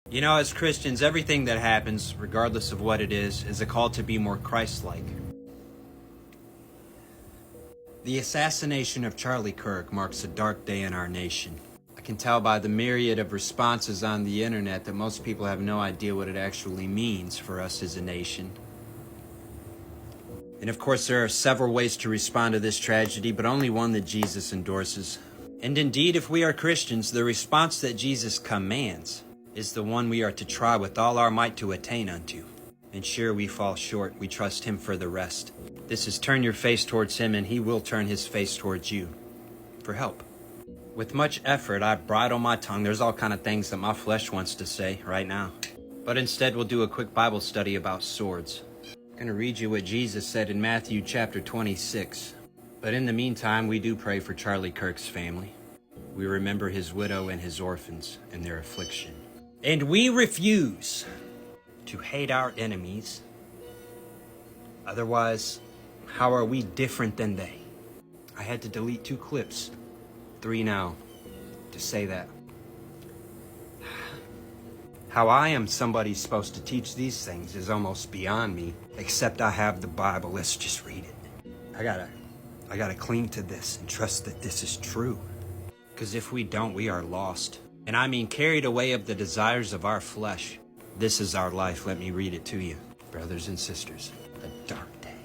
You know, as Christians, everything that happens, regardless of what it is a call to be more Christ-like. The assassination of Charlie Kirk marks a dark day in our nation. I can tell by the myriad of responses on the internet that most people have no idea what it actually means for us as a nation. And of course, there are several ways to respond to this tragedy, but only one that Jesus endorses. And indeed, if we are Christians, the response that Jesus commands is the one we are to try with all our might to attain unto. And sure, we fall short. We trust Him for the rest. This is turn your face towards Him, and He will turn His face towards you for help. With much effort, I bridle my tongue. There's all kind of things that my flesh wants to say right now. But instead, we'll do a quick Bible study about swords. I'm going to read you what Jesus said in Matthew chapter 26. But in the meantime, we do pray for Charlie Kirk's family. We remember his widow and his orphans and their affliction. And we refuse to hate our enemies. Otherwise, how are we different than they? I had to delete 2 clips, 3 now, to say that. How I am somebody supposed to teach these things is almost beyond me, except I have the Bible. Let's just read it. I gotta cling to this and trust that this is true. Because if we don't, we are lost. And I mean carried away of the desires of our flesh. This is our life. Let me read it to you. Brothers and sisters, a dark day.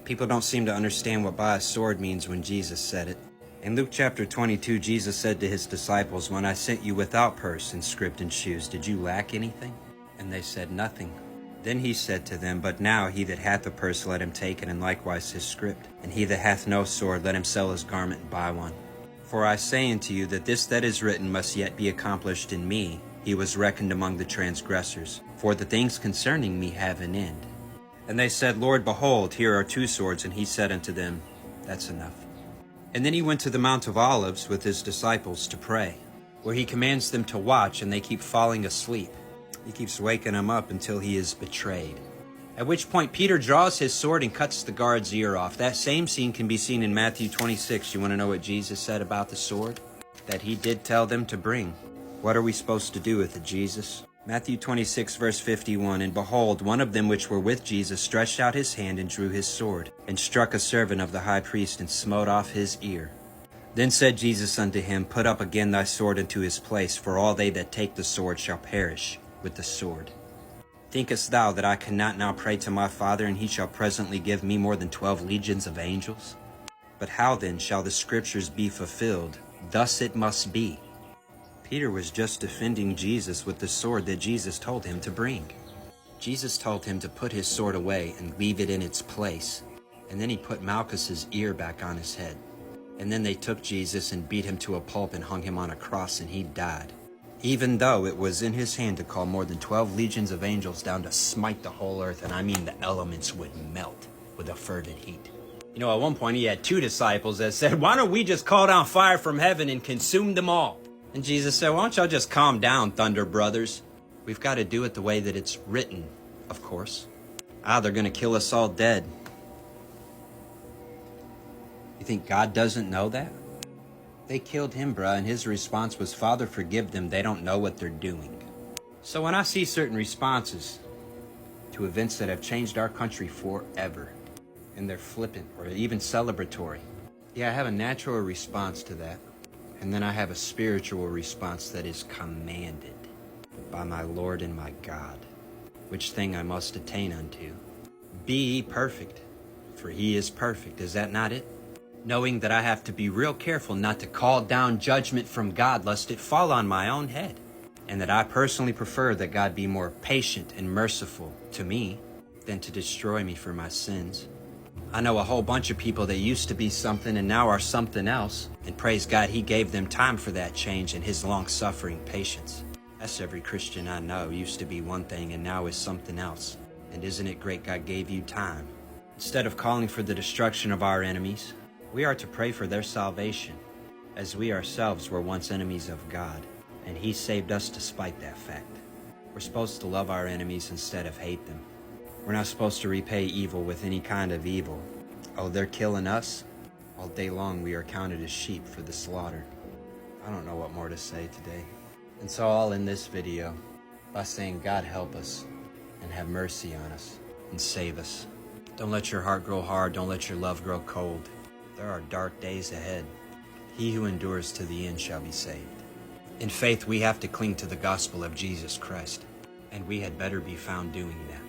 People don't seem to understand what by a sword means when Jesus said it. In Luke chapter 22, Jesus said to his disciples, "When I sent you without purse and scrip and shoes, did you lack anything?" And they said, "Nothing." Then he said to them, "But now he that hath a purse, let him take it, and likewise his scrip. And he that hath no sword, let him sell his garment and buy one. For I say unto you that this that is written must yet be accomplished in me. He was reckoned among the transgressors. For the things concerning me have an end." And they said, "Lord, behold, here are 2 swords. And he said unto them, "That's enough." And then he went to the Mount of Olives with his disciples to pray, where he commands them to watch, and they keep falling asleep. He keeps waking them up until he is betrayed. At which point Peter draws his sword and cuts the guard's ear off. That same scene can be seen in Matthew 26. You want to know what Jesus said about the sword? That he did tell them to bring. What are we supposed to do with it, Jesus? Matthew 26, verse 51, "And behold, one of them which were with Jesus stretched out his hand and drew his sword, and struck a servant of the high priest, and smote off his ear. Then said Jesus unto him, Put up again thy sword into his place, for all they that take the sword shall perish with the sword. Thinkest thou that I cannot now pray to my Father, and he shall presently give me more than 12 legions of angels? But how then shall the scriptures be fulfilled? Thus it must be." Peter was just defending Jesus with the sword that Jesus told him to bring. Jesus told him to put his sword away and leave it in its place. And then he put Malchus's ear back on his head. And then they took Jesus and beat him to a pulp and hung him on a cross, and he died. Even though it was in his hand to call more than 12 legions of angels down to smite the whole earth, and I mean the elements would melt with a fervent heat. You know, at one point he had 2 disciples that said, "Why don't we just call down fire from heaven and consume them all?" And Jesus said, "Why don't y'all just calm down, thunder brothers? We've got to do it the way that it's written, of course." They're going to kill us all dead. You think God doesn't know that? They killed him, bruh, and his response was, "Father, forgive them. They don't know what they're doing." So when I see certain responses to events that have changed our country forever, and they're flippant or even celebratory, I have a natural response to that. And then I have a spiritual response that is commanded by my Lord and my God, which thing I must attain unto. Be ye perfect, for he is perfect. Is that not it? Knowing that I have to be real careful not to call down judgment from God lest it fall on my own head. And that I personally prefer that God be more patient and merciful to me than to destroy me for my sins. I know a whole bunch of people that used to be something and now are something else. And praise God, he gave them time for that change and his long-suffering patience. That's every Christian I know. Used to be one thing and now is something else. And isn't it great God gave you time? Instead of calling for the destruction of our enemies, we are to pray for their salvation, as we ourselves were once enemies of God, and he saved us despite that fact. We're supposed to love our enemies instead of hate them. We're not supposed to repay evil with any kind of evil. Oh, they're killing us? All day long we are counted as sheep for the slaughter. I don't know what more to say today. And so I'll end this video by saying, God help us and have mercy on us and save us. Don't let your heart grow hard. Don't let your love grow cold. There are dark days ahead. He who endures to the end shall be saved. In faith, we have to cling to the gospel of Jesus Christ, and we had better be found doing that.